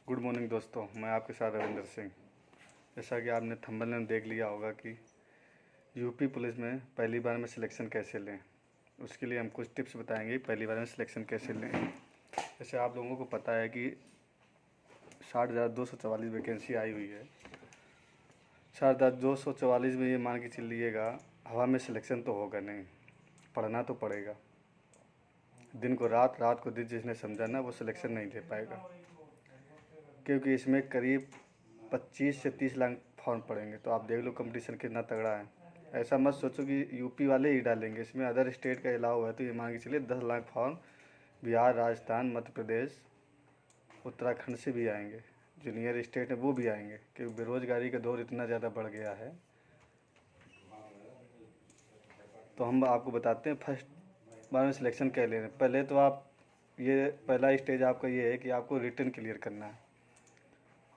Good morning दोस्तों, मैं आपके साथ रविंदर सिंह। जैसा कि आपने थंबनेल में देख लिया होगा कि यूपी पुलिस में पहली बार में सिलेक्शन कैसे लें, उसके लिए हम कुछ टिप्स बताएंगे। पहली बार में सिलेक्शन कैसे लें। जैसे आप लोगों को पता है कि 60,244 वैकेंसी आई हुई है। 60,244 में ये मान के चलिएगा, हवा में सिलेक्शन तो होगा नहीं, पढ़ना तो पड़ेगा। दिन को रात, रात को दिन, जिसने समझा ना वो सिलेक्शन नहीं दे पाएगा, क्योंकि इसमें करीब 25 से 30 लाख फॉर्म पड़ेंगे। तो आप देख लो कंपटीशन कितना तगड़ा है। ऐसा मत सोचो कि यूपी वाले ही डालेंगे, इसमें अदर स्टेट का अलाव है। तो ये मान के चलिए 10 लाख फॉर्म बिहार, राजस्थान, मध्य प्रदेश, उत्तराखंड से भी आएंगे। जो नियर स्टेट है वो भी आएंगे, क्योंकि बेरोजगारी का दौर इतना ज़्यादा बढ़ गया है। तो हम आपको बताते हैं फर्स्ट बार में सिलेक्शन क्या लेना है। पहले तो आप ये पहला स्टेज आपका ये है कि आपको रिटन क्लियर करना है।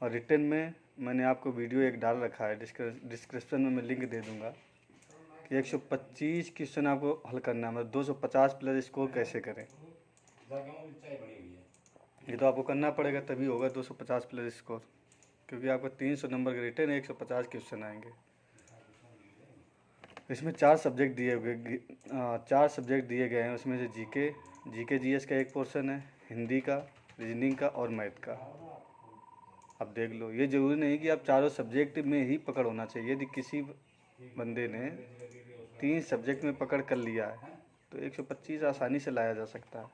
और रिटन में मैंने आपको वीडियो एक डाल रखा है, डिस्क्रिप्शन में मैं लिंक दे दूंगा कि 125 क्वेश्चन आपको हल करना है। मतलब 250 प्लस स्कोर कैसे करें, ये तो आपको करना पड़ेगा, तभी होगा 250 प्लस स्कोर। क्योंकि आपका 300 नंबर का रिटन है, 150 क्वेश्चन आएंगे। इसमें 4 सब्जेक्ट दिए गए हैं। उसमें से जीके जीएस का एक पोर्शन है, हिंदी का, रीजनिंग का और मैथ का। अब देख लो, ये ज़रूरी नहीं कि आप चारों सब्जेक्ट में ही पकड़ होना चाहिए। यदि किसी बंदे ने 3 सब्जेक्ट में पकड़ कर लिया है तो 125 आसानी से लाया जा सकता है।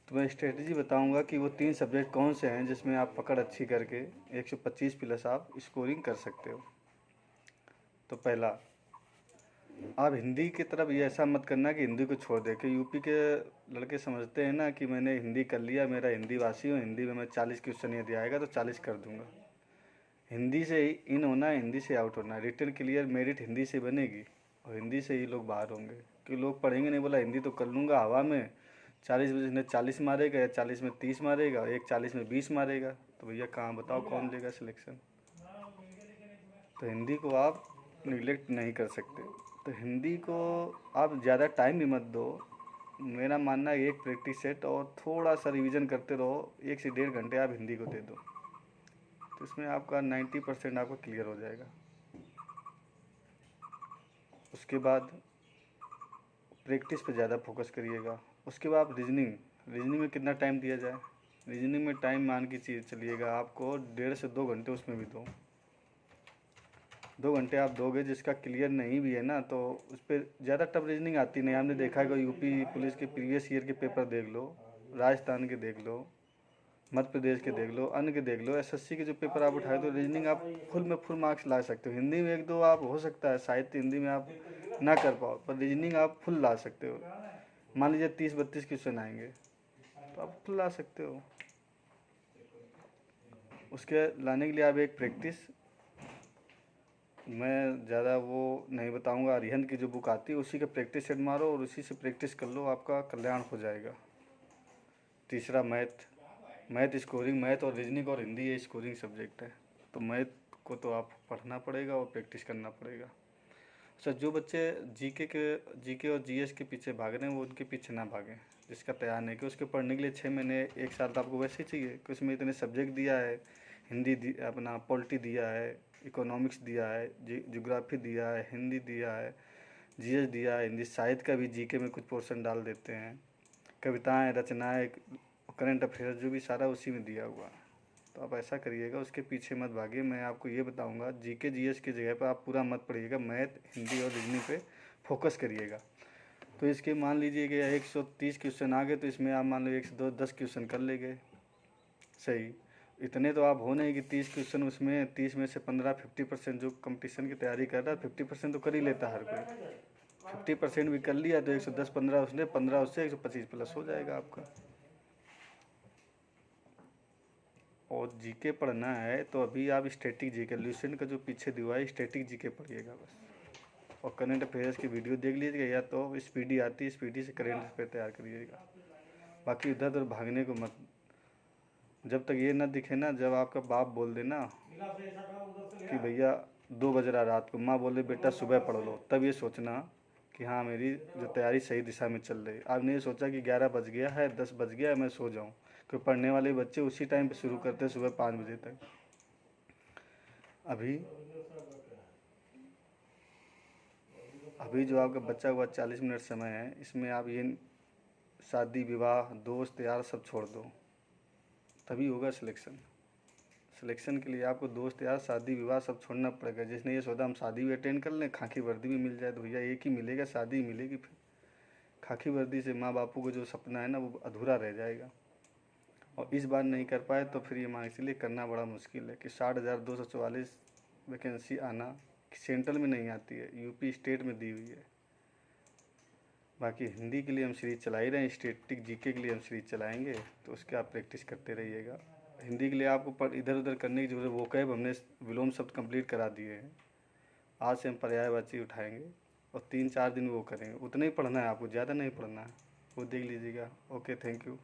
तो मैं स्ट्रेटजी बताऊंगा कि वो 3 सब्जेक्ट कौन से हैं जिसमें आप पकड़ अच्छी करके 125 प्लस आप स्कोरिंग कर सकते हो। तो पहला, आप हिंदी की तरफ ये ऐसा मत करना कि हिंदी को छोड़ दे। कि यूपी के लड़के समझते हैं ना कि मैंने हिंदी कर लिया, मेरा हिंदी वासी हूँ, हिंदी में मैं 40 क्वेश्चन यदि आएगा तो 40 कर दूंगा। हिंदी से ही इन होना है, हिंदी से आउट होना है। रिटन क्लियर मेरिट हिंदी से बनेगी और हिंदी से ही लोग बाहर होंगे। क्योंकि लोग पढ़ेंगे नहीं, बोला हिंदी तो कर लूँगा हवा में, 40 में जिसने 40 मारेगा या 40 में 30 मारेगा, एक 40 में 20 मारेगा, तो भैया कहाँ बताओ कौन लेगा सिलेक्शन। तो हिंदी को आप निगलेक्ट नहीं कर सकते। तो हिंदी को आप ज़्यादा टाइम भी मत दो। मेरा मानना है एक प्रैक्टिस सेट और थोड़ा सा रिवीजन करते रहो, 1 से 1.5 घंटे आप हिंदी को दे दो, तो इसमें आपका 90% आपका क्लियर हो जाएगा। उसके बाद प्रैक्टिस पे ज़्यादा फोकस करिएगा। उसके बाद रीजनिंग में कितना टाइम दिया जाए। रीजनिंग में टाइम मान के चलिएगा आपको 1.5 से 2 घंटे उसमें भी दो। 2 घंटे आप दोगे, जिसका क्लियर नहीं भी है ना तो उस पर ज़्यादा टफ रीजनिंग आती नहीं। आपने देखा है कि यूपी पुलिस के प्रीवियस ईयर के पेपर देख लो, राजस्थान के देख लो, मध्य प्रदेश के देख लो, अन्य के देख लो, एसएससी के जो पेपर आप उठाए तो रीजनिंग आप फुल में फुल मार्क्स ला सकते हो। हिंदी में 1-2 आप हो सकता है, साहित्य हिंदी में आप ना कर पाओ, पर रीजनिंग आप फुल ला सकते हो। मान लीजिए 30-32 क्वेश्चन आएंगे तो आप फुल ला सकते हो। उसके लाने के लिए आप एक प्रैक्टिस, मैं ज़्यादा वो नहीं बताऊंगा, अरिहंत की जो बुक आती है उसी का प्रैक्टिस सेट मारो और उसी से प्रैक्टिस कर लो, आपका कल्याण हो जाएगा। तीसरा, मैथ स्कोरिंग, मैथ और रीजनिंग और हिंदी ये स्कोरिंग सब्जेक्ट है। तो मैथ को तो आप पढ़ना पड़ेगा और प्रैक्टिस करना पड़ेगा। सर, जो बच्चे जीके और जीएस के पीछे भाग रहे हैं वो उनके पीछे ना भागें। जिसका तैयार नहीं कि उसके पढ़ने के लिए 6 महीने 1 साल तो आपको वैसे ही चाहिए कि उसमें इतने सब्जेक्ट दिया है। हिंदी अपना पॉलिटी दिया है, इकोनॉमिक्स दिया है, ज्योग्राफी दिया है, हिंदी दिया है, जीएस दिया है, हिंदी साहित्य का भी जीके में कुछ पोर्शन डाल देते हैं, कविताएं, रचनाएं, करंट अफेयर्स जो भी सारा उसी में दिया हुआ है। तो आप ऐसा करिएगा, उसके पीछे मत भागिए। मैं आपको ये बताऊंगा, जीके जीएस की जगह पर आप पूरा मत पढ़िएगा, मैथ, हिंदी और रीजनिंग पे फोकस करिएगा। तो इसके मान लीजिए कि 130 क्वेश्चन आ गए तो इसमें आप मान लो 1 से 10 क्वेश्चन कर लेंगे सही। इतने तो आप हो नहीं कि 30 क्वेश्चन, उसमें 30 में से 15-50% जो कंपटीशन की तैयारी कर रहा है 50% तो कर ही लेता है हर कोई। 50% भी कर लिया तो 110-15 उसने, 15 उससे 125 प्लस हो जाएगा आपका। और जीके पढ़ना है तो अभी आप स्टैटिक जीके, लूसेंट का जो पीछे दिया है स्टैटिक जीके पढ़िएगा बस। और करंट अफेयर्स की वीडियो देख लीजिएगा, या तो स्पीडी आती है, स्पीडी से करंट अफेयर तैयार करिएगा। बाकी इधर उधर भागने को मत। जब तक ये ना दिखे ना, जब आपका बाप बोल दे ना कि भैया 2 बज रहा रात को, माँ बोले बेटा सुबह पढ़ लो, तब ये सोचना कि हाँ मेरी जो तैयारी सही दिशा में चल रही है। आपने ये सोचा कि 11 बज गया है, 10 बज गया है, मैं सो जाऊँ, क्योंकि पढ़ने वाले बच्चे उसी टाइम पे शुरू करते हैं, सुबह 5 बजे तक। अभी अभी जो आपका बचा हुआ 40 मिनट समय है, इसमें आप ये शादी विवाह दोस्त यार सब छोड़ दो, तभी होगा सिलेक्शन। सिलेक्शन के लिए आपको दोस्त यार शादी विवाह सब छोड़ना पड़ेगा। जिसने ये सोचा हम शादी भी अटेंड कर लें, खाकी वर्दी भी मिल जाए, तो भैया एक ही मिलेगा, शादी ही मिलेगी। फिर खाकी वर्दी से माँ बापू को जो सपना है ना, वो अधूरा रह जाएगा। और इस बार नहीं कर पाए तो फिर ये मान इसलिए करना बड़ा मुश्किल है कि 60,244 वैकेंसी आना सेंट्रल में नहीं आती है, यूपी स्टेट में दी हुई है। बाकी हिंदी के लिए हम सीरीज चला ही रहे हैं, स्टेटिक जीके के लिए हम सीरीज चलाएंगे, तो उसके आप प्रैक्टिस करते रहिएगा। हिंदी के लिए आपको पर इधर उधर करने की जरूरत, वो कैब हमने विलोम शब्द कंप्लीट करा दिए हैं। आज से हम पर्यायवाची उठाएंगे और 3-4 दिन वो करेंगे। उतना ही पढ़ना है आपको, ज़्यादा नहीं पढ़ना है, वो देख लीजिएगा। Okay, thank you.